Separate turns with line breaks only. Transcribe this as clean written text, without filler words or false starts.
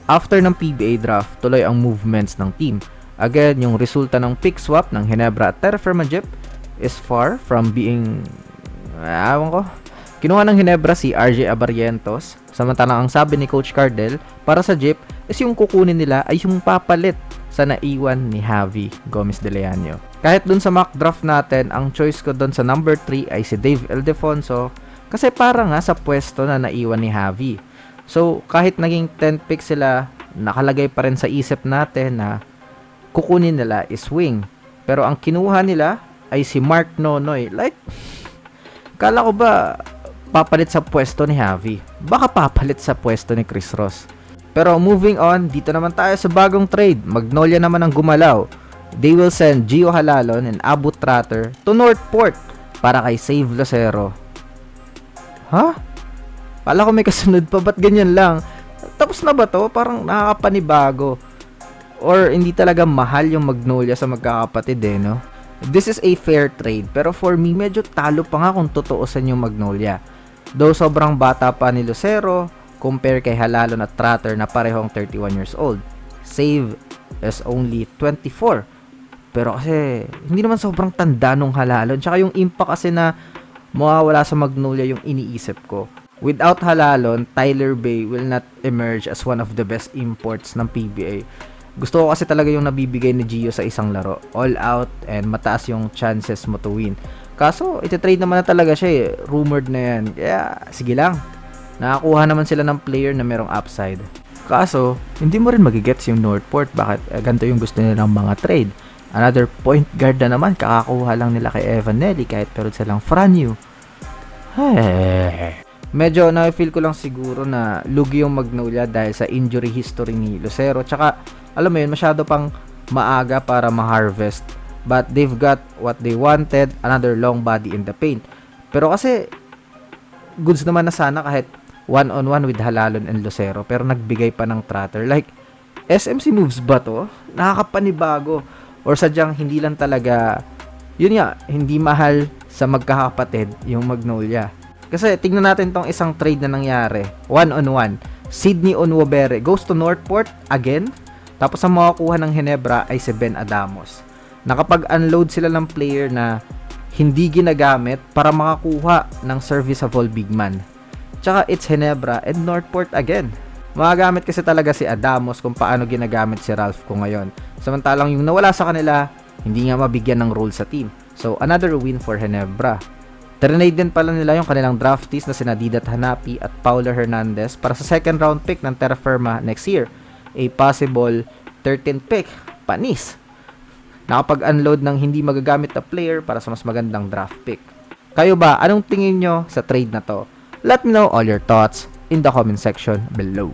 After ng PBA draft, tuloy ang movements ng team. Again, yung resulta ng pick swap ng Ginebra at Terra Firma Jeep is far from being... Ewan ko. Kinuha ng Ginebra si RJ Abarrientos. Samantalang ang sabi ni Coach Cardell para sa Jeep is yung kukunin nila ay yung papalit sa naiwan ni Javi Gomez de Leano. Kahit dun sa mock draft natin, ang choice ko dun sa number 3 ay si Dave Ildefonso kasi para nga sa pwesto na naiwan ni Javi. So, kahit naging 10 picks sila, nakalagay pa rin sa isip natin na kukunin nila is wing. Pero ang kinuha nila ay si Mark Nonoy. Like, kala ko ba papalit sa pwesto ni Javi? Baka papalit sa pwesto ni Chris Ross. Pero moving on, dito naman tayo sa bagong trade. Magnolia naman ang gumalaw. They will send Gio Halalon and Abu Tratter to Northport para kay Save Lucero. Ha? Kala ko may kasunod pa, ba't ganyan lang? Tapos na ba to? Parang nakakapanibago. Or hindi talaga mahal yung Magnolia sa magkakapatid no? This is a fair trade, pero for me, medyo talo pa nga kung tutuusan yung Magnolia. Though sobrang bata pa ni Lucero, compare kay Halalon at Tratter na parehong 31 years old. Save is only 24. Pero kasi, hindi naman sobrang tanda nung Halalon. Tsaka yung impact kasi na mawawala sa Magnolia yung iniisip ko. Without Halalon, Tyler Bay will not emerge as one of the best imports ng PBA. Gusto ko kasi talaga yung nabibigay ni Gio sa isang laro. All out and mataas yung chances mo to win. Kaso, iti-trade naman na talaga siya Rumored na yan. Kaya, sige lang. Nakakuha naman sila ng player na merong upside. Kaso, hindi mo rin magigets yung Northport. Bakit ganito yung gusto nila ng mga trade? Another point guard na naman. Kakakuha lang nila kay Evan Nelly kahit pero silang Franyu. Medyo na-feel ko lang siguro na lugi yung Magnolia dahil sa injury history ni Lucero. Tsaka, alam mo yun, masyado pang maaga para ma-harvest. But they've got what they wanted, another long body in the paint. Pero kasi, goods naman na sana kahit one-on-one with Halalon and Lucero. Pero nagbigay pa ng Tratter. Like, SMC moves ba to? Nakakapanibago. Or sadyang hindi lang talaga, yun nga, hindi mahal sa magkakapatid yung Magnolia. Kasi tingnan natin tong isang trade na nangyari. One-on-one. Sydney Onwabere goes to Northport again. Tapos ang makakuha ng Ginebra ay si Ben Adamos. Nakapag-unload sila ng player na hindi ginagamit para makakuha ng serviceable big man. Tsaka it's Ginebra and Northport again. Magagamit kasi talaga si Adamos kung paano ginagamit si Ralph ko ngayon. Samantalang yung nawala sa kanila, hindi nga mabigyan ng role sa team. So another win for Ginebra. Trinade din pala nila yung kanilang draftees na sina Didat Hanapi at Paula Hernandez para sa second round pick ng Terra Firma next year. A possible 13th pick. Panis. Nakapag-unload ng hindi magagamit na player para sa mas magandang draft pick. Kayo ba, anong tingin nyo sa trade na to? Let me know all your thoughts in the comment section below.